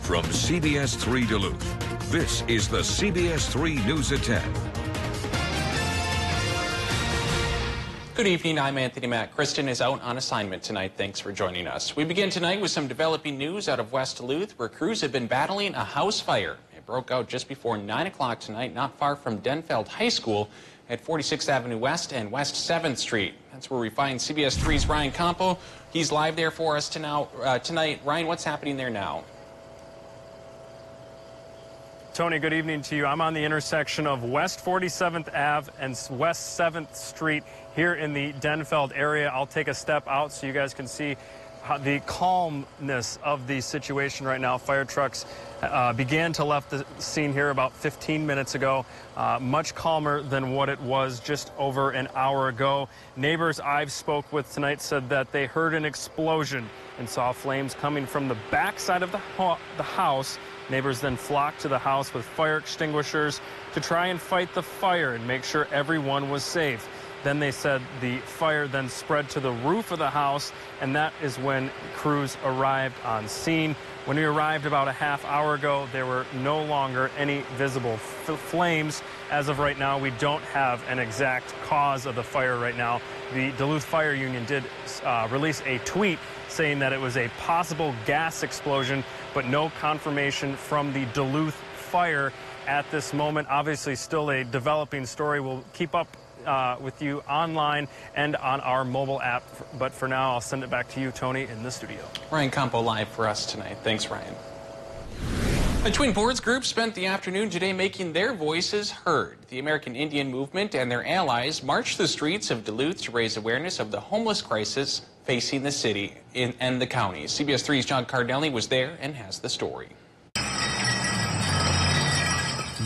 From CBS3 Duluth, this is the CBS3 News at 10. Good evening, I'm Anthony Matt. Kristen is out on assignment tonight. Thanks for joining us. We begin tonight with some developing news out of West Duluth, where crews have been battling a house fire. It broke out just before 9 o'clock tonight, not far from Denfeld High School at 46th Avenue West and West 7th Street. That's where we find CBS3's Ryan Campo. He's live there for us tonight. Ryan, what's happening there now? Tony, good evening to you. I'm on the intersection of West 47th Ave and West 7th Street here in the Denfeld area. I'll take a step out so you guys can see the calmness of the situation right now. Fire trucks began to left the scene here about 15 minutes ago, much calmer than what it was just over an hour ago. Neighbors I've spoke with tonight said that they heard an explosion and saw flames coming from the back side of the house. Neighbors then flocked to the house with fire extinguishers to try and fight the fire and make sure everyone was safe. Then they said the fire then spread to the roof of the house, and that is when crews arrived on scene. When we arrived about a half hour ago, there were no longer any visible flames. As of right now, we don't have an exact cause of the fire right now. The Duluth Fire Union did release a tweet saying that it was a possible gas explosion, but no confirmation from the Duluth Fire at this moment. Obviously, still a developing story. We'll keep up with you online and on our mobile app. But for now, I'll send it back to you, Tony, in the studio. Ryan Campo live for us tonight. Thanks, Ryan. A Twin Boards group spent the afternoon today making their voices heard. The American Indian Movement and their allies marched the streets of Duluth to raise awareness of the homeless crisis facing the city and the county. CBS 3's John Cardinelli was there and has the story.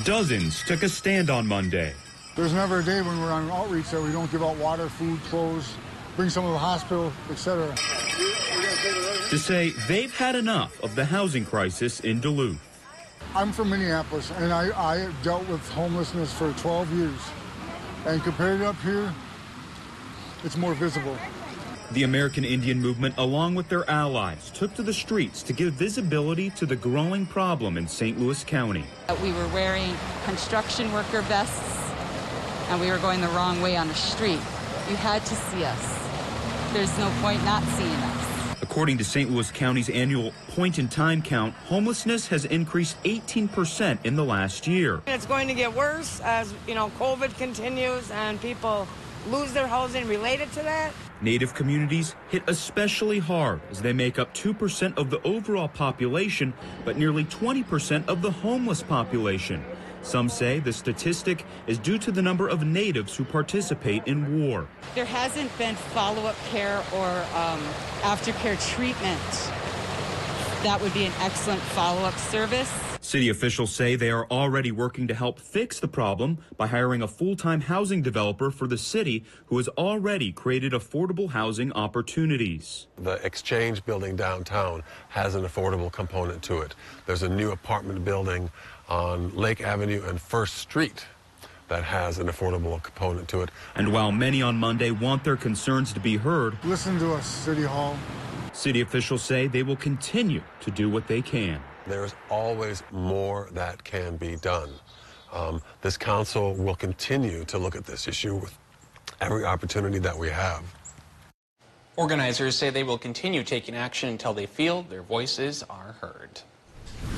Dozens took a stand on Monday. There's never a day when we're on outreach that we don't give out water, food, clothes, bring someone to the hospital, etc. To say they've had enough of the housing crisis in Duluth. I'm from Minneapolis, and I dealt with homelessness for 12 years. And compared to up here, it's more visible. The American Indian Movement, along with their allies, took to the streets to give visibility to the growing problem in St. Louis County. We were wearing construction worker vests, and we were going the wrong way on the street. You had to see us. There's no point not seeing us. According to St. Louis County's annual point-in-time count, homelessness has increased 18% in the last year. It's going to get worse as, COVID continues and people lose their housing related to that. Native communities hit especially hard as they make up 2% of the overall population, but nearly 20% of the homeless population. Some say the statistic is due to the number of natives who participate in war. There hasn't been follow-up care or aftercare treatment. That would be an excellent follow-up service. City officials say they are already working to help fix the problem by hiring a full-time housing developer for the city who has already created affordable housing opportunities. The Exchange building downtown has an affordable component to it. There's a new apartment building on Lake Avenue and 1st Street that has an affordable component to it. And while many on Monday want their concerns to be heard, listen to us, City Hall. City officials say they will continue to do what they can. There's always more that can be done. This council will continue to look at this issue with every opportunity that we have. Organizers say they will continue taking action until they feel their voices are heard.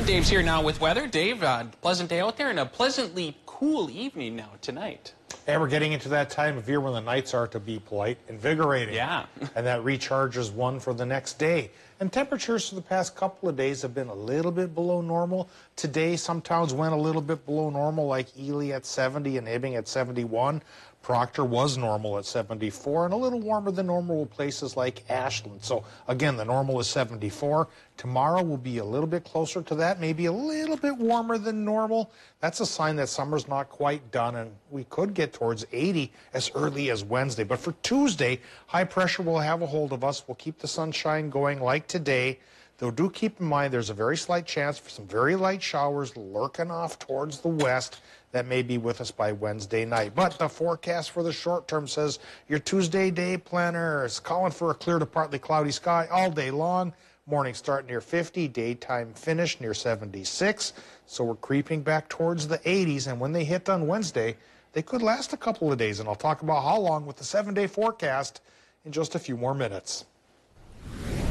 Dave's here now with weather. Dave, pleasant day out there and a pleasantly cool evening now tonight. And we're getting into that time of year when the nights are, to be polite, invigorating. Yeah. And that recharges one for the next day. And temperatures for the past couple of days have been a little bit below normal. Today, some towns went a little bit below normal, like Ely at 70 and Hibbing at 71. Proctor was normal at 74, and a little warmer than normal with places like Ashland. So, again, the normal is 74. Tomorrow will be a little bit closer to that, maybe a little bit warmer than normal. That's a sign that summer's not quite done, and we could get towards 80 as early as Wednesday. But for Tuesday, high pressure will have a hold of us. We'll keep the sunshine going like today. Though do keep in mind there's a very slight chance for some very light showers lurking off towards the west that may be with us by Wednesday night. But the forecast for the short term says your Tuesday day planner is calling for a clear to partly cloudy sky all day long. Morning start near 50, daytime finish near 76. So we're creeping back towards the 80s, and when they hit on Wednesday, they could last a couple of days, and I'll talk about how long with the 7-day forecast in just a few more minutes.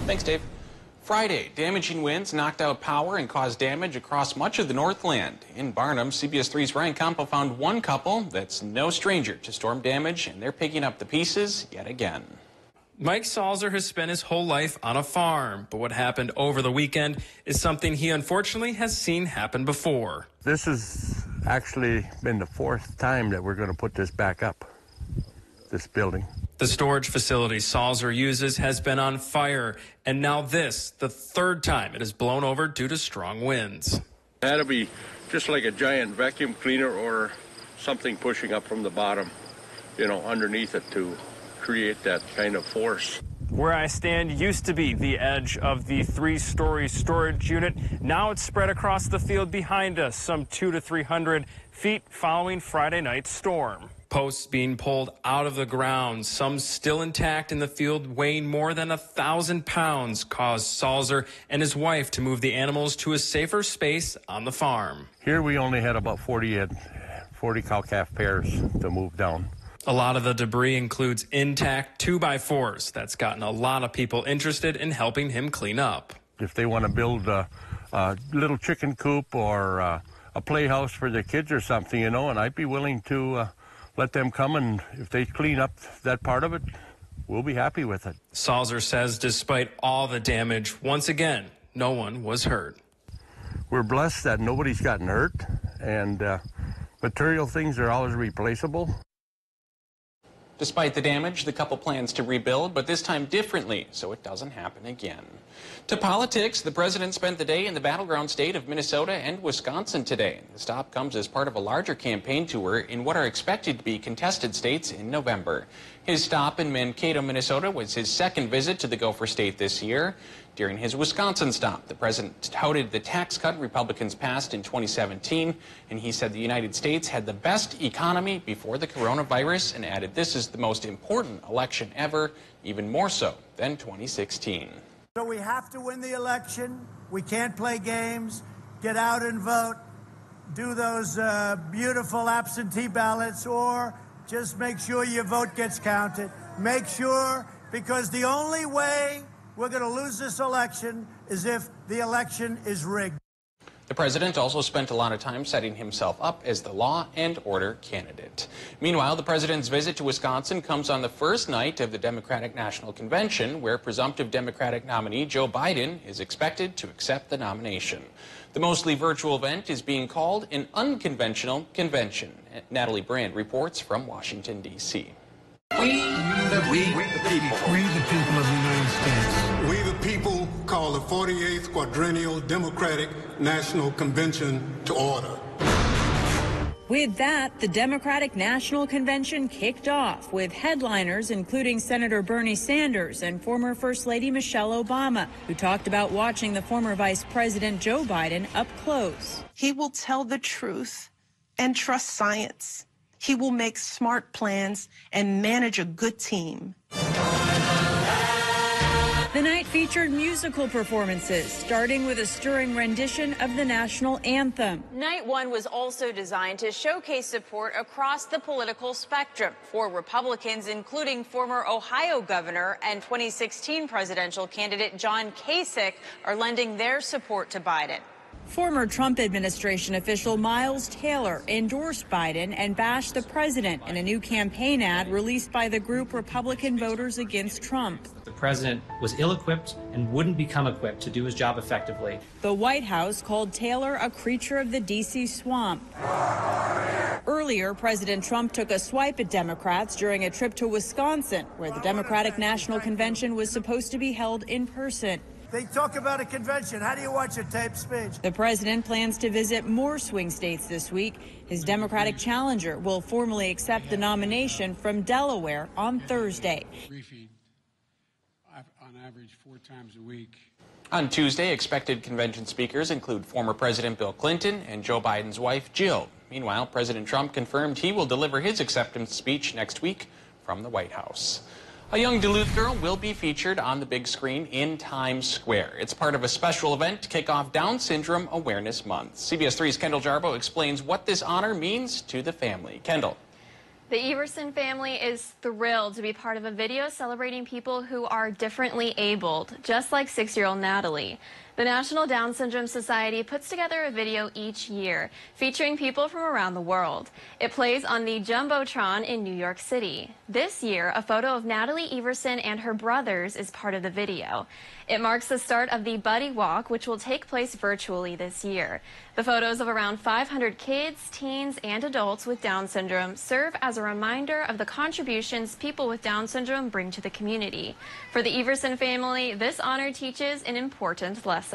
Thanks, Dave. Friday, damaging winds knocked out power and caused damage across much of the Northland. In Barnum, CBS3's Ryan Campo found one couple that's no stranger to storm damage, and they're picking up the pieces yet again. Mike Salzer has spent his whole life on a farm, but what happened over the weekend is something he unfortunately has seen happen before. This has actually been the 4th time that we're going to put this back up, this building. The storage facility Salzer uses has been on fire, and now this, the 3rd time it has blown over due to strong winds. It had to be just like a giant vacuum cleaner or something pushing up from the bottom, underneath it to create that kind of force. Where I stand used to be the edge of the 3-story storage unit. Now it's spread across the field behind us, some 200 to 300 feet following Friday night's storm. Posts being pulled out of the ground, some still intact in the field weighing more than 1,000 pounds, caused Salzer and his wife to move the animals to a safer space on the farm. Here we only had about 40 cow-calf pairs to move down. A lot of the debris includes intact 2x4s. That's gotten a lot of people interested in helping him clean up. If they want to build a little chicken coop or a playhouse for their kids or something, and I'd be willing to let them come, and if they clean up that part of it, we'll be happy with it. Salzer says despite all the damage, once again, no one was hurt. We're blessed that nobody's gotten hurt, and material things are always replaceable. Despite the damage, the couple plans to rebuild, but this time differently, so it doesn't happen again. To politics, the president spent the day in the battleground state of Minnesota and Wisconsin today. The stop comes as part of a larger campaign tour in what are expected to be contested states in November. His stop in Mankato, Minnesota was his 2nd visit to the Gopher State this year. During his Wisconsin stop, the president touted the tax cut Republicans passed in 2017, and he said the United States had the best economy before the coronavirus, and added this is the most important election ever, even more so than 2016. So we have to win the election. We can't play games. Get out and vote. Do those beautiful absentee ballots, or just make sure your vote gets counted. Make sure, because the only way we're going to lose this election is if the election is rigged. The president also spent a lot of time setting himself up as the law and order candidate. Meanwhile, the president's visit to Wisconsin comes on the first night of the Democratic National Convention, where presumptive Democratic nominee Joe Biden is expected to accept the nomination. The mostly virtual event is being called an unconventional convention. Natalie Brand reports from Washington, D.C. We the people. We the people of the United States. We the people call the 48th Quadrennial Democratic National Convention to order. With that, the Democratic National Convention kicked off with headliners including Senator Bernie Sanders and former First Lady Michelle Obama, who talked about watching the former Vice President Joe Biden up close. He will tell the truth and trust science. He will make smart plans and manage a good team. The night featured musical performances, starting with a stirring rendition of the national anthem. Night one was also designed to showcase support across the political spectrum for Republicans, including former Ohio governor and 2016 presidential candidate John Kasich are lending their support to Biden. Former Trump administration official Miles Taylor endorsed Biden and bashed the president in a new campaign ad released by the group Republican Voters Against Trump. The president was ill-equipped and wouldn't become equipped to do his job effectively. The White House called Taylor a creature of the D.C. swamp. Earlier, President Trump took a swipe at Democrats during a trip to Wisconsin, where the Democratic National Convention was supposed to be held in person. They talk about a convention. How do you watch a taped speech? The president plans to visit more swing states this week. His Democratic challenger will formally accept the nomination from Delaware on Thursday. Briefing on average 4 times a week. On Tuesday, expected convention speakers include former President Bill Clinton and Joe Biden's wife, Jill. Meanwhile, President Trump confirmed he will deliver his acceptance speech next week from the White House. A young Duluth girl will be featured on the big screen in Times Square. It's part of a special event to kick off Down Syndrome Awareness Month. CBS3's Kendall Jarbo explains what this honor means to the family. Kendall. The Everson family is thrilled to be part of a video celebrating people who are differently abled, just like 6-year-old Natalie. The National Down Syndrome Society puts together a video each year featuring people from around the world. It plays on the Jumbotron in New York City. This year, a photo of Natalie Everson and her brothers is part of the video. It marks the start of the Buddy Walk, which will take place virtually this year. The photos of around 500 kids, teens, and adults with Down syndrome serve as a reminder of the contributions people with Down syndrome bring to the community. For the Everson family, this honor teaches an important lesson.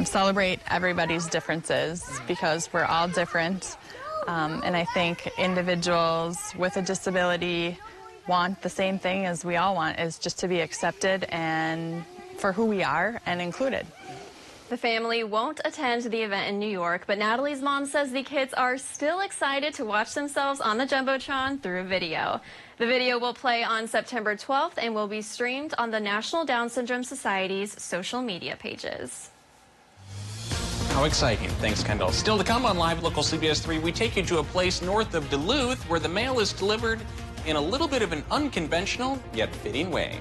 Celebrate everybody's differences because we're all different. And I think individuals with a disability want the same thing as we all want, is just to be accepted and for who we are and included. The family won't attend the event in New York, but Natalie's mom says the kids are still excited to watch themselves on the Jumbotron through a video. The video will play on September 12th and will be streamed on the National Down Syndrome Society's social media pages. How exciting. Thanks, Kendall. Still to come on Live Local CBS3, we take you to a place north of Duluth where the mail is delivered in a little bit of an unconventional yet fitting way.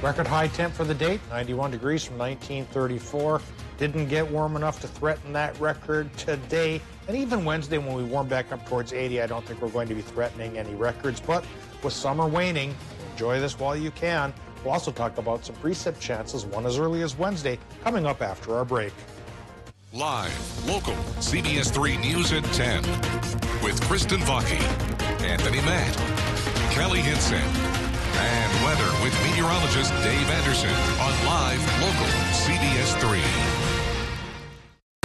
Record high temp for the date, 91 degrees from 1934. Didn't get warm enough to threaten that record today. And even Wednesday, when we warm back up towards 80, I don't think we're going to be threatening any records. But with summer waning, enjoy this while you can. We'll also talk about some precip chances, one as early as Wednesday, coming up after our break. Live, local, CBS3 News at 10 with Kristen Vaki, Anthony Matt, Kelly Hinson, and weather with meteorologist Dave Anderson on Live, local, CBS3.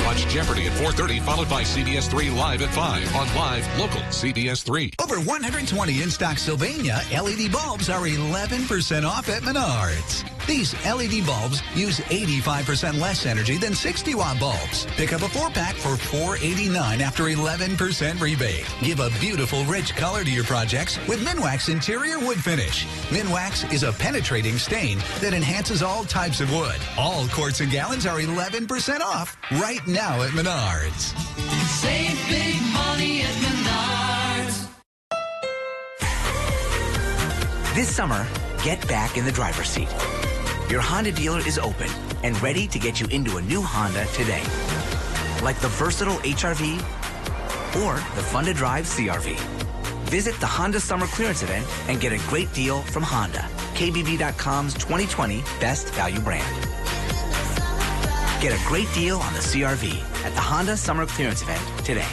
Watch Jeopardy at 4:30, followed by CBS3 Live at 5 on Live, local, CBS3. Over 120 in-stock Sylvania LED bulbs are 11% off at Menards. These LED bulbs use 85% less energy than 60-watt bulbs. Pick up a 4-pack for $4.89 after 11% rebate. Give a beautiful, rich color to your projects with Minwax Interior Wood Finish. Minwax is a penetrating stain that enhances all types of wood. All quarts and gallons are 11% off right now at Menards. Save big money at Menards. This summer, get back in the driver's seat. Your Honda dealer is open and ready to get you into a new Honda today. Like the versatile HR-V or the fun-to-drive CR-V. Visit the Honda Summer Clearance Event and get a great deal from Honda, KBB.com's 2020 Best Value Brand. Get a great deal on the CR-V at the Honda Summer Clearance Event today.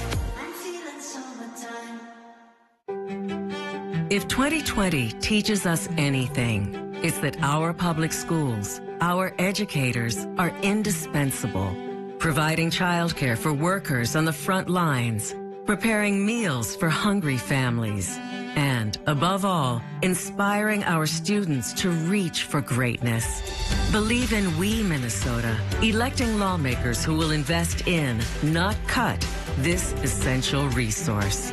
If 2020 teaches us anything, it's that our public schools, our educators, are indispensable, providing childcare for workers on the front lines, preparing meals for hungry families, and, above all, inspiring our students to reach for greatness. Believe in We Minnesota, electing lawmakers who will invest in, not cut, this essential resource.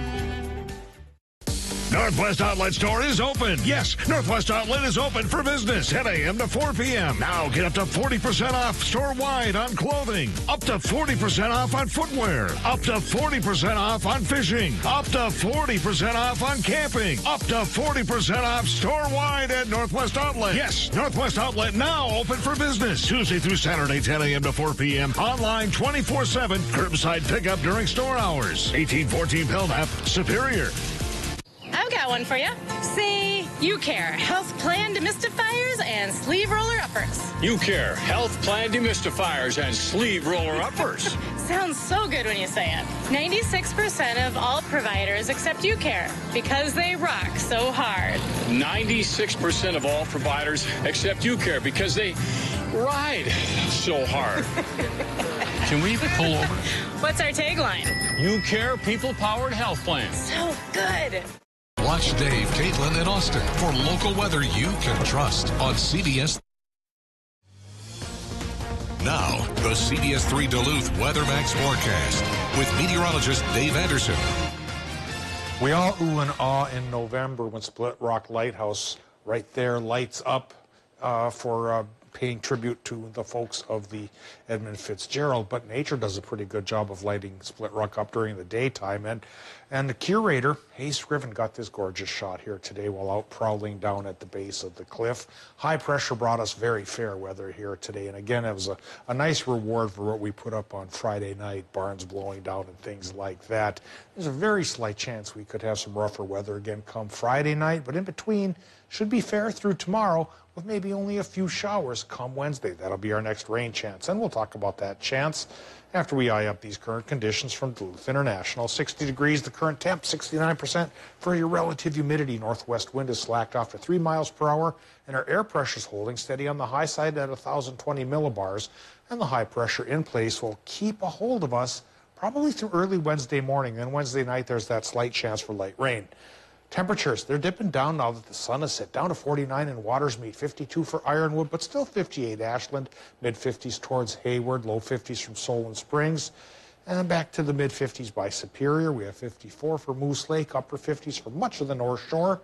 Northwest Outlet Store is open. Yes, Northwest Outlet is open for business 10 a.m. to 4 p.m. Now get up to 40% off store-wide on clothing, up to 40% off on footwear, up to 40% off on fishing, up to 40% off on camping, up to 40% off store-wide at Northwest Outlet. Yes, Northwest Outlet now open for business Tuesday through Saturday 10 a.m. to 4 p.m. Online 24/7. Curbside pickup during store hours. 1814 Belknap, Superior. I've got one for you. See, UCare, health plan demystifiers and sleeve roller uppers. UCare, health plan demystifiers and sleeve roller uppers. Sounds so good when you say it. 96% of all providers accept UCare because they rock so hard. 96% of all providers accept UCare because they ride so hard. Can we pull over? What's our tagline? UCare people-powered health plan. So good. Watch Dave, Caitlin, and Austin for local weather you can trust on CBS. Now, the CBS3 Duluth Weather Max forecast with meteorologist Dave Anderson. We all ooh and ah in November when Split Rock Lighthouse right there lights up for paying tribute to the folks of the Edmund Fitzgerald. But nature does a pretty good job of lighting Split Rock up during the daytime. And the curator, Hayes Scriven, got this gorgeous shot here today while out prowling down at the base of the cliff. High pressure brought us very fair weather here today. And again, it was a nice reward for what we put up on Friday night, barns blowing down and things like that. There's a very slight chance we could have some rougher weather again come Friday night, but in between should be fair through tomorrow with maybe only a few showers come Wednesday. That'll be our next rain chance, and we'll talk about that chance after we eye up these current conditions from Duluth International. 60 degrees, the current temp, 69% for your relative humidity. Northwest wind is slacked off to 3 miles per hour, and our air pressure is holding steady on the high side at 1,020 millibars, and the high pressure in place will keep a hold of us probably through early Wednesday morning. Then Wednesday night, there's that slight chance for light rain. Temperatures, they're dipping down now that the sun has set. Down to 49 in Watersmeet, 52 for Ironwood, but still 58 Ashland, mid-50s towards Hayward, low 50s from Solon Springs, and back to the mid-50s by Superior. We have 54 for Moose Lake, upper 50s for much of the North Shore.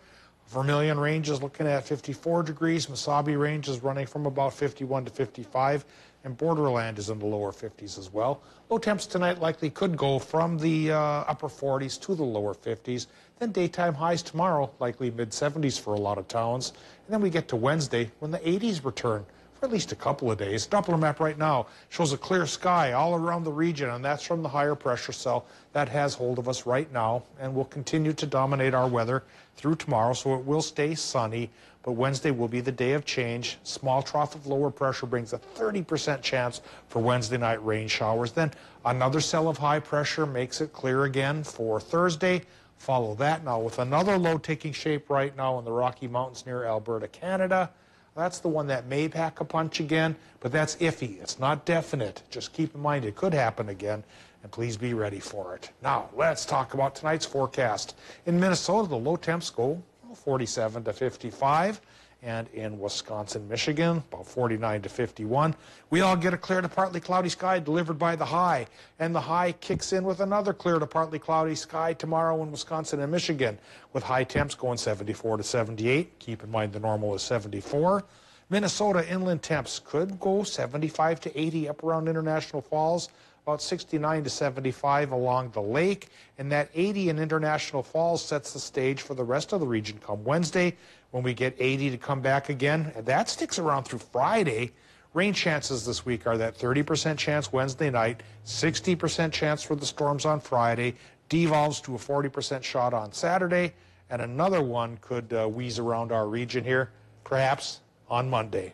Vermilion Range is looking at 54 degrees. Mesabi Range is running from about 51 to 55, and Borderland is in the lower 50s as well. Low temps tonight likely could go from the upper 40s to the lower 50s. Then daytime highs tomorrow, likely mid-70s for a lot of towns. And then we get to Wednesday when the 80s return for at least a couple of days. Doppler map right now shows a clear sky all around the region, and that's from the higher pressure cell that has hold of us right now and will continue to dominate our weather through tomorrow, so it will stay sunny. But Wednesday will be the day of change. Small trough of lower pressure brings a 30% chance for Wednesday night rain showers. Then another cell of high pressure makes it clear again for Thursday. Follow that now with another low taking shape right now in the Rocky Mountains near Alberta, Canada. That's the one that may pack a punch again, but that's iffy. It's not definite. Just keep in mind it could happen again, and please be ready for it. Now, let's talk about tonight's forecast. In Minnesota, the low temps go 47 to 55. And in Wisconsin, Michigan, about 49 to 51. We all get a clear to partly cloudy sky delivered by the high. And the high kicks in with another clear to partly cloudy sky tomorrow in Wisconsin and Michigan, with high temps going 74 to 78. Keep in mind the normal is 74. Minnesota inland temps could go 75 to 80 up around International Falls, about 69 to 75 along the lake. And that 80 in International Falls sets the stage for the rest of the region come Wednesday, when we get 80 to come back again. And that sticks around through Friday. Rain chances this week are that 30% chance Wednesday night, 60% chance for the storms on Friday, devolves to a 40% shot on Saturday, and another one could wheeze around our region here, perhaps on Monday.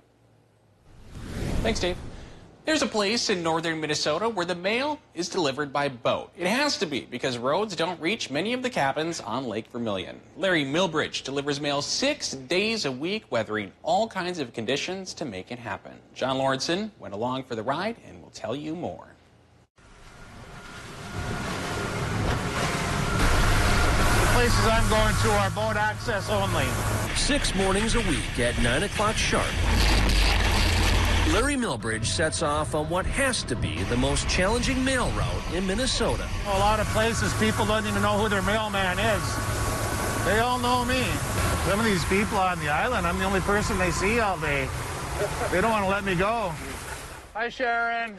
Thanks, Dave. There's a place in northern Minnesota where the mail is delivered by boat. It has to be because roads don't reach many of the cabins on Lake Vermilion. Larry Milbridge delivers mail 6 days a week, weathering all kinds of conditions to make it happen. John Lawrenson went along for the ride and will tell you more. The places I'm going to are boat access only. 6 mornings a week at 9 o'clock sharp. Larry Milbridge sets off on what has to be the most challenging mail route in Minnesota. A lot of places, people don't even know who their mailman is. They all know me. Some of these people on the island, I'm the only person they see all day. They don't want to let me go. Hi, Sharon.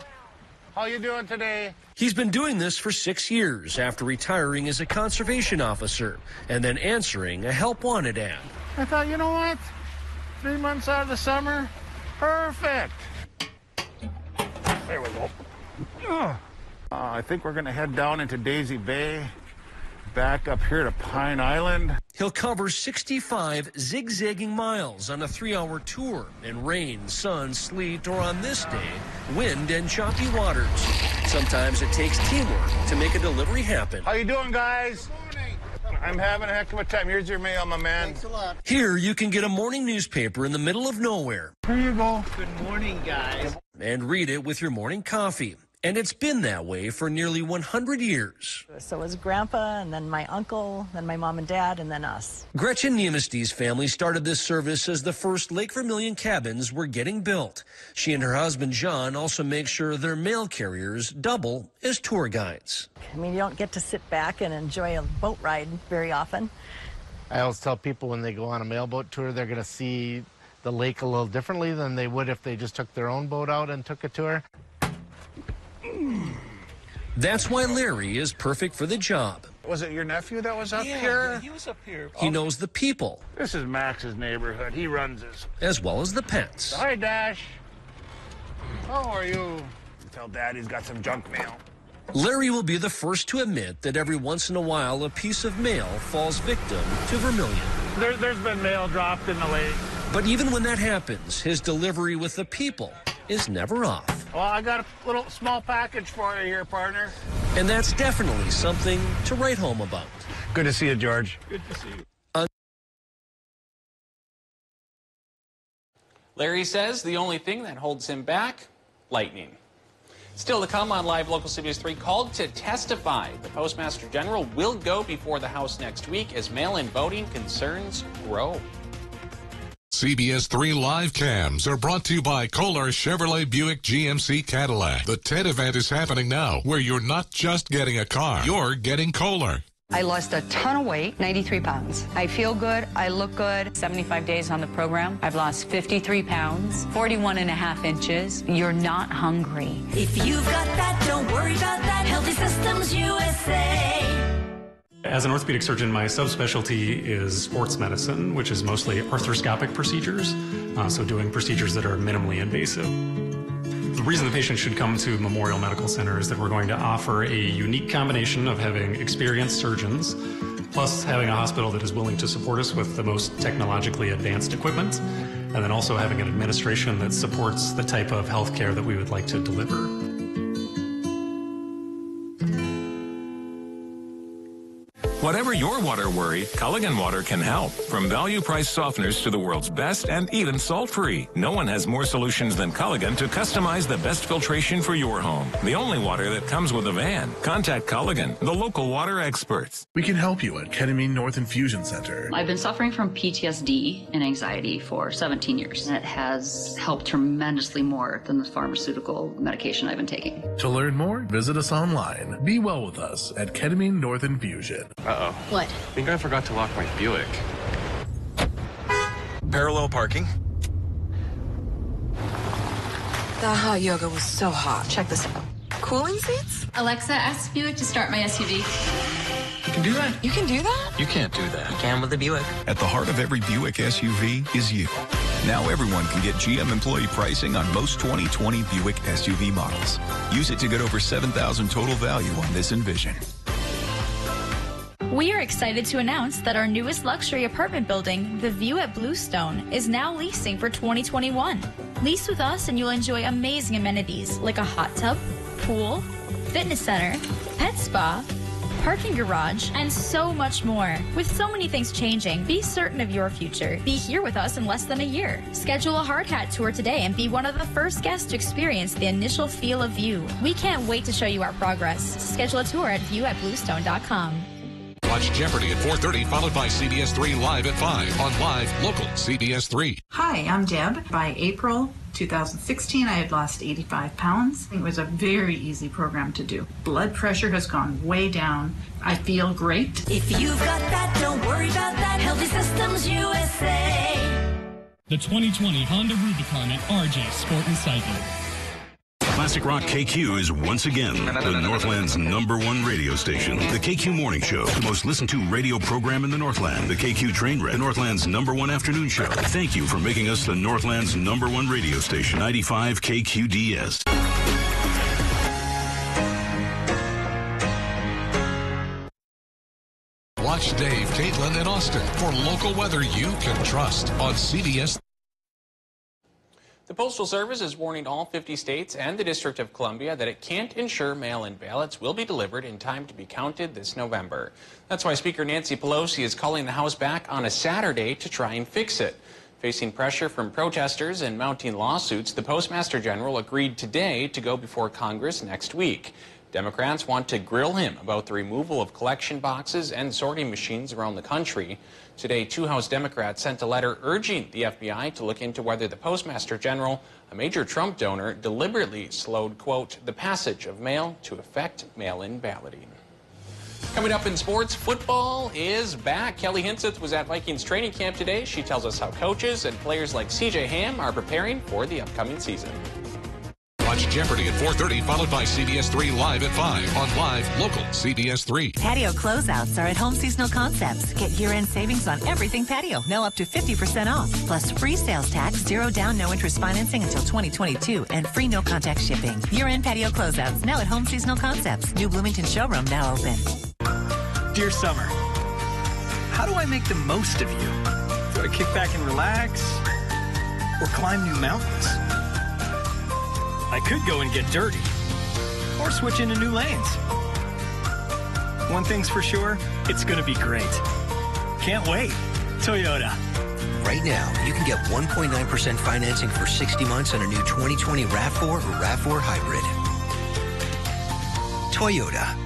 How you doing today? He's been doing this for 6 years after retiring as a conservation officer and then answering a help wanted ad. I thought, you know what? 3 months out of the summer, perfect. There we go. I think we're going to head down into Daisy Bay, back up here to Pine Island. He'll cover 65 zigzagging miles on a 3-hour tour in rain, sun, sleet, or on this day, wind and choppy waters. Sometimes it takes teamwork to make a delivery happen. How you doing, guys? I'm having a heck of a time. Here's your mail, my man. Thanks a lot. Here you can get a morning newspaper in the middle of nowhere. Here you go. Good morning, guys. And read it with your morning coffee. And it's been that way for nearly 100 years. So it was Grandpa, and then my uncle, then my mom and dad, and then us. Gretchen Niemeste's family started this service as the first Lake Vermilion cabins were getting built. She and her husband, John, also make sure their mail carriers double as tour guides. I mean, you don't get to sit back and enjoy a boat ride very often. I always tell people when they go on a mailboat tour, they're going to see the lake a little differently than they would if they just took their own boat out and took a tour. That's why Larry is perfect for the job. Was it your nephew that was up here? Yeah, he was up here. He knows the people. This is Max's neighborhood. He runs this. As well as the pets. Hi, Dash. How are you? Tell Daddy's got some junk mail. Larry will be the first to admit that every once in a while a piece of mail falls victim to Vermilion. There's been mail dropped in the lake. But even when that happens, his delivery with the people is never off. Well, I got a little small package for you here, partner. And that's definitely something to write home about. Good to see you, George. Good to see you. Larry says the only thing that holds him back, lightning. Still to come on Live Local CBS3, called to testify. The Postmaster General will go before the House next week as mail-in voting concerns grow. CBS3 live cams are brought to you by Kohler Chevrolet Buick GMC Cadillac. The TED event is happening now, where you're not just getting a car, you're getting Kohler. I lost a ton of weight, 93 pounds. I feel good, I look good. 75 days on the program, I've lost 53 pounds, 41 and a half inches. You're not hungry. If you've got that, don't worry about that. Healthy Systems USA. As an orthopedic surgeon, my subspecialty is sports medicine, which is mostly arthroscopic procedures, so doing procedures that are minimally invasive. The reason the patient should come to Memorial Medical Center is that we're going to offer a unique combination of having experienced surgeons, plus having a hospital that is willing to support us with the most technologically advanced equipment, and then also having an administration that supports the type of health care that we would like to deliver. Whatever your water worry, Culligan Water can help. From value-priced softeners to the world's best and even salt-free. No one has more solutions than Culligan to customize the best filtration for your home. The only water that comes with a van. Contact Culligan, the local water experts. We can help you at Ketamine North Infusion Center. I've been suffering from PTSD and anxiety for 17 years. And it has helped tremendously more than the pharmaceutical medication I've been taking. To learn more, visit us online. Be well with us at Ketamine North Infusion. Uh-oh. What? I think I forgot to lock my Buick. Parallel parking. That hot yoga was so hot. Check this out. Cooling seats? Alexa, ask Buick to start my SUV. You can do that. You can do that? You can't do that. You can with the Buick. At the heart of every Buick SUV is you. Now everyone can get GM employee pricing on most 2020 Buick SUV models. Use it to get over $7,000 total value on this Envision. We are excited to announce that our newest luxury apartment building, The View at Bluestone, is now leasing for 2021. Lease with us and you'll enjoy amazing amenities like a hot tub, pool, fitness center, pet spa, parking garage, and so much more. With so many things changing, be certain of your future. Be here with us in less than a year. Schedule a hard hat tour today and be one of the first guests to experience the initial feel of View. We can't wait to show you our progress. Schedule a tour at viewatbluestone.com. Watch Jeopardy at 4:30, followed by CBS3 Live at 5 on Live Local CBS3. Hi, I'm Deb. By April 2016, I had lost 85 pounds. It was a very easy program to do. Blood pressure has gone way down. I feel great. If you've got that, don't worry about that. Healthy Systems USA. The 2020 Honda Rubicon at RJ Sport and Cycle. Classic Rock KQ is once again the Northland's #1 radio station. The KQ Morning Show, the most listened to radio program in the Northland. The KQ Trainwreck, the Northland's #1 afternoon show. Thank you for making us the Northland's #1 radio station. 95 KQDS. Watch Dave, Caitlin, and Austin for local weather you can trust on CBS. The Postal Service is warning all 50 states and the District of Columbia that it can't ensure mail-in ballots will be delivered in time to be counted this November. That's why Speaker Nancy Pelosi is calling the House back on a Saturday to try and fix it. Facing pressure from protesters and mounting lawsuits, the Postmaster General agreed today to go before Congress next week. Democrats want to grill him about the removal of collection boxes and sorting machines around the country. Today, two House Democrats sent a letter urging the FBI to look into whether the Postmaster General, a major Trump donor, deliberately slowed, quote, the passage of mail to affect mail-in balloting. Coming up in sports, football is back. Kelly Hinseth was at Vikings training camp today. She tells us how coaches and players like CJ Ham are preparing for the upcoming season. Watch Jeopardy at 4:30, followed by CBS3 Live at 5 on live local CBS3. Patio closeouts are at Home Seasonal Concepts. Get year-end savings on everything patio, now up to 50% off. Plus free sales tax, 0 down, no interest financing until 2022, and free no-contact shipping. Year-end patio closeouts now at Home Seasonal Concepts. New Bloomington showroom now open. Dear Summer, how do I make the most of you? Do I kick back and relax? Or climb new mountains? I could go and get dirty, or switch into new lanes. One thing's for sure, it's gonna be great. Can't wait. Toyota. Right now, you can get 1.9% financing for 60 months on a new 2020 RAV4 or RAV4 Hybrid. Toyota.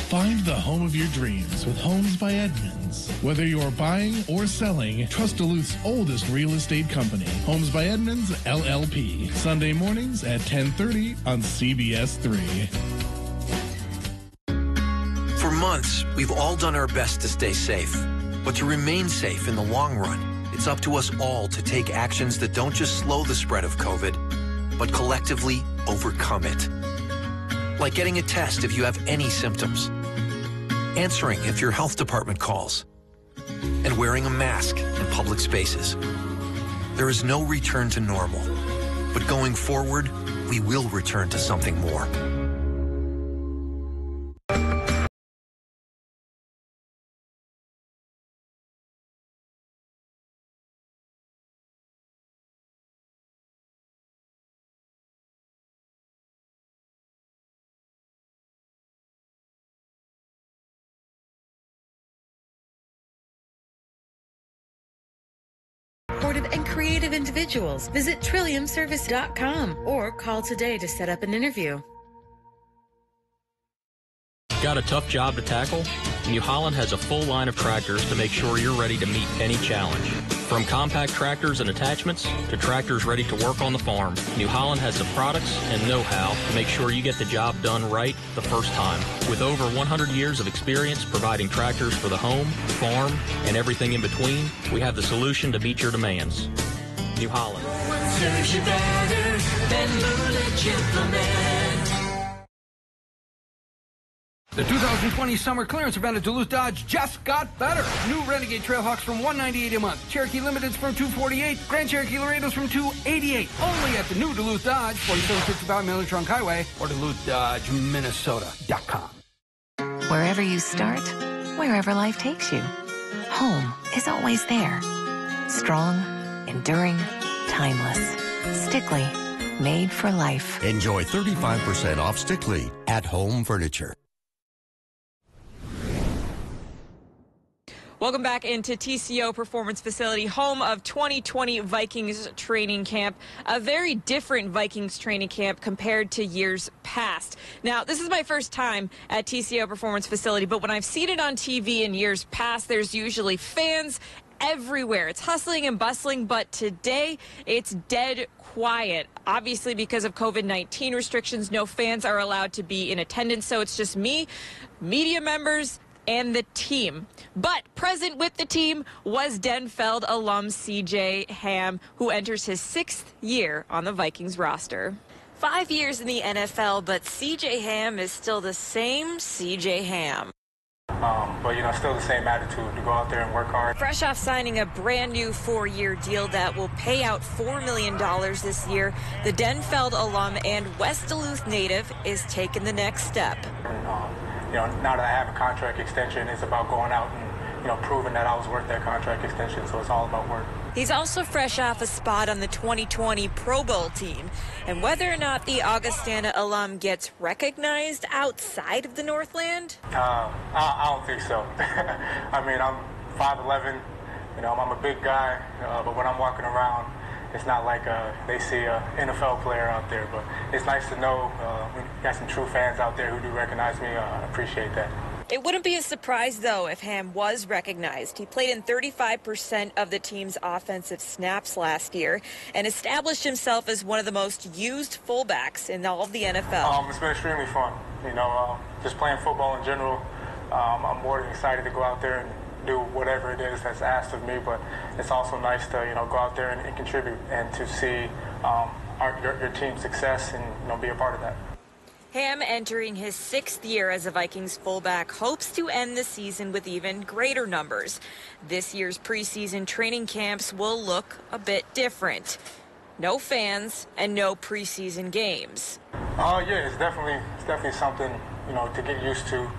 Find the home of your dreams with Homes by Edmunds. Whether you're buying or selling, trust Duluth's oldest real estate company, Homes by Edmunds, LLP. Sunday mornings at 10:30 on CBS3. For months, we've all done our best to stay safe. But to remain safe in the long run, it's up to us all to take actions that don't just slow the spread of COVID, but collectively overcome it. Like getting a test if you have any symptoms, answering if your health department calls, and wearing a mask in public spaces. There is no return to normal, but going forward, we will return to something more. And creative individuals. Visit trilliumservice.com or call today to set up an interview. Got a tough job to tackle? New Holland has a full line of tractors to make sure you're ready to meet any challenge. From compact tractors and attachments to tractors ready to work on the farm, New Holland has the products and know-how to make sure you get the job done right the first time. With over 100 years of experience providing tractors for the home, farm, and everything in between, we have the solution to meet your demands. New Holland. Serves you better than Bullet Gentleman. The 2020 summer clearance event at Duluth Dodge just got better. New Renegade Trailhawks from $198 a month. Cherokee Limiteds from $248. Grand Cherokee Laredos from $288. Only at the new Duluth Dodge, 4755 Miller Trunk Highway, or DuluthDodgeMinnesota.com. Wherever you start, wherever life takes you, home is always there. Strong, enduring, timeless. Stickley, made for life. Enjoy 35% off Stickley at Home Furniture. Welcome back into TCO Performance Facility, home of 2020 Vikings training camp. A very different Vikings training camp compared to years past. Now, this is my first time at TCO Performance Facility, but when I've seen it on TV in years past, there's usually fans everywhere. It's hustling and bustling, but today it's dead quiet. Obviously, because of COVID-19 restrictions, no fans are allowed to be in attendance, so it's just me, media members, and the team. But present with the team was Denfeld alum CJ Ham, who enters his 6th year on the Vikings roster. 5 years in the NFL, but CJ Ham is still the same CJ Ham. But, still the same attitude to go out there and work hard. Fresh off signing a brand new 4-year deal that will pay out $4 million this year, the Denfeld alum and West Duluth native is taking the next step. Now that I have a contract extension, it's about going out and, proving that I was worth that contract extension. So it's all about work. He's also fresh off a spot on the 2020 Pro Bowl team. And whether or not the Augustana alum gets recognized outside of the Northland? I don't think so. I mean, I'm 5'11", You know, I'm a big guy, but when I'm walking around, it's not like they see an NFL player out there. But it's nice to know we got some true fans out there who do recognize me. I appreciate that. It wouldn't be a surprise, though, if Ham was recognized. He played in 35% of the team's offensive snaps last year and established himself as one of the most used fullbacks in all of the NFL. It's been extremely fun. You know, just playing football in general. I'm more than excited to go out there and do whatever it is that's asked of me, but it's also nice to, you know, go out there and contribute and to see your team's success and, you know, be a part of that. Ham, entering his 6th year as a Vikings fullback, hopes to end the season with even greater numbers. This year's preseason training camps will look a bit different. No fans and no preseason games. Yeah, it's definitely something, you know, to get used to.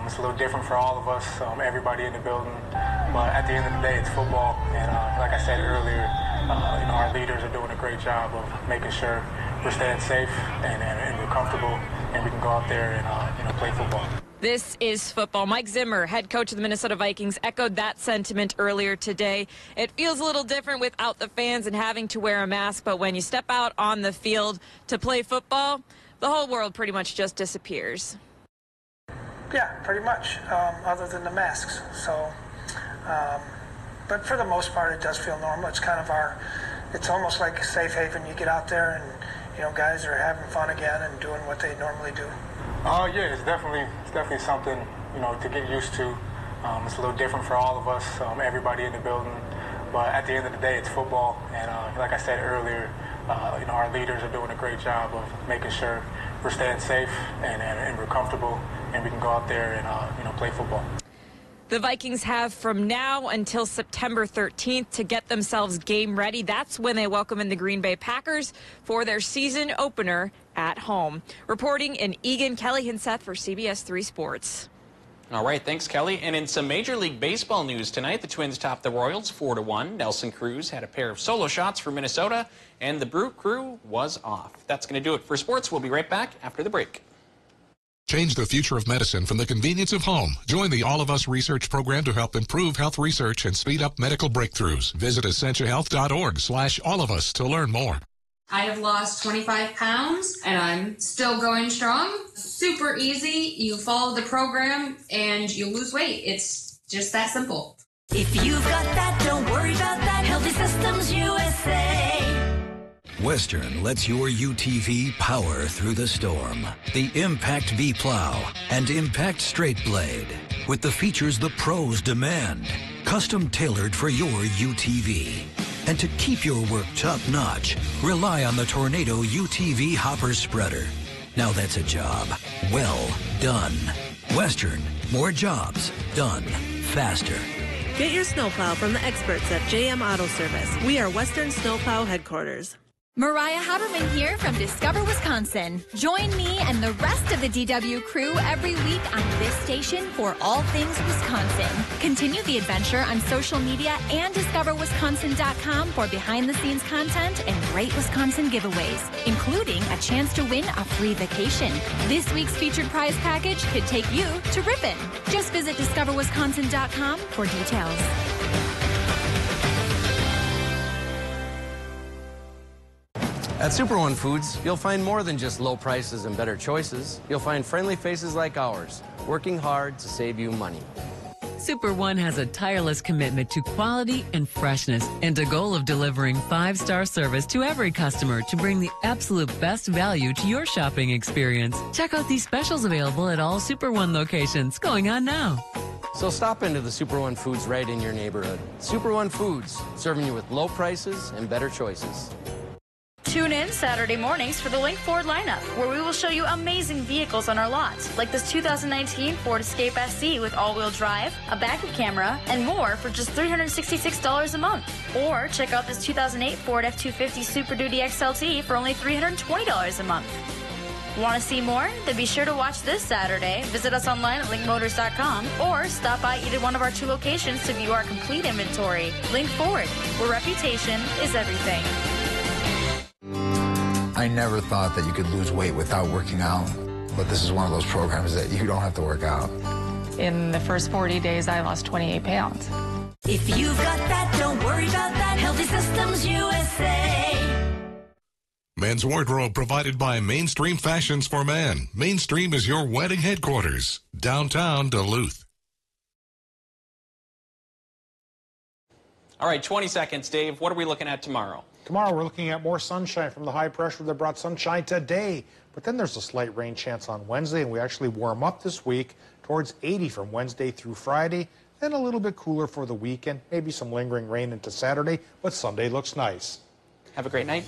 It's a little different for all of us, everybody in the building. But at the end of the day, it's football, and like I said earlier, you know, our leaders are doing a great job of making sure we're staying safe and we're comfortable, and we can go out there and you know, play football. This is football. Mike Zimmer, head coach of the Minnesota Vikings, echoed that sentiment earlier today. It feels a little different without the fans and having to wear a mask, but when you step out on the field to play football, the whole world pretty much just disappears. Yeah, pretty much, other than the masks. So, but for the most part, it does feel normal. It's kind of it's almost like a safe haven. You get out there and, you know, guys are having fun again and doing what they normally do. Yeah, it's definitely something, you know, to get used to. It's a little different for all of us, everybody in the building. But at the end of the day, it's football, and like I said earlier, you know, our leaders are doing a great job of making sure we're staying safe and we're comfortable, and we can go out there and you know, play football. The Vikings have from now until September 13th to get themselves game ready. That's when they welcome in the Green Bay Packers for their season opener at home. Reporting in Eagan, Kelly Hinseth for CBS3 Sports. All right, thanks, Kelly. And in some Major League Baseball news tonight, the Twins topped the Royals 4-1. Nelson Cruz had a pair of solo shots for Minnesota, and the Brew Crew was off. That's going to do it for sports. We'll be right back after the break. Change the future of medicine from the convenience of home. Join the All of Us research program to help improve health research and speed up medical breakthroughs. Visit essentialhealth.org/allofus to learn more. I have lost 25 pounds and I'm still going strong. Super easy. You follow the program and you lose weight. It's just that simple. If you've got that, don't worry about that. Healthy Systems USA. Western lets your UTV power through the storm. The Impact V Plow and Impact Straight Blade, with the features the pros demand. Custom tailored for your UTV. And to keep your work top-notch, rely on the Tornado UTV Hopper Spreader. Now that's a job well done. Western, more jobs done faster. Get your snowplow from the experts at JM Auto Service. We are Western Snowplow Headquarters. Mariah Haberman here from Discover Wisconsin. Join me and the rest of the DW crew every week on this station for all things Wisconsin. Continue the adventure on social media and discoverwisconsin.com for behind-the-scenes content and great Wisconsin giveaways, including a chance to win a free vacation. This week's featured prize package could take you to Ripon. Just visit discoverwisconsin.com for details. At Super One Foods, you'll find more than just low prices and better choices. You'll find friendly faces like ours, working hard to save you money. Super One has a tireless commitment to quality and freshness and a goal of delivering 5-star service to every customer to bring the absolute best value to your shopping experience. Check out these specials available at all Super One locations going on now. So stop into the Super One Foods right in your neighborhood. Super One Foods, serving you with low prices and better choices. Tune in Saturday mornings for the Link Ford lineup, where we will show you amazing vehicles on our lots, like this 2019 Ford Escape SE with all-wheel drive, a backup camera, and more for just $366 a month. Or check out this 2008 Ford F-250 Super Duty XLT for only $320 a month. Want to see more? Then be sure to watch this Saturday. Visit us online at linkmotors.com or stop by either one of our 2 locations to view our complete inventory. Link Ford, where reputation is everything. I never thought that you could lose weight without working out, but this is one of those programs that you don't have to work out. In the first 40 days, I lost 28 pounds. If you've got that, don't worry about that. Healthy Systems USA. Men's wardrobe provided by Mainstream Fashions for Men. Mainstream is your wedding headquarters. Downtown Duluth. All right, 20 seconds, Dave. What are we looking at tomorrow? Tomorrow we're looking at more sunshine from the high pressure that brought sunshine today. But then there's a slight rain chance on Wednesday, and we actually warm up this week towards 80 from Wednesday through Friday. Then a little bit cooler for the weekend, maybe some lingering rain into Saturday, but Sunday looks nice. Have a great night.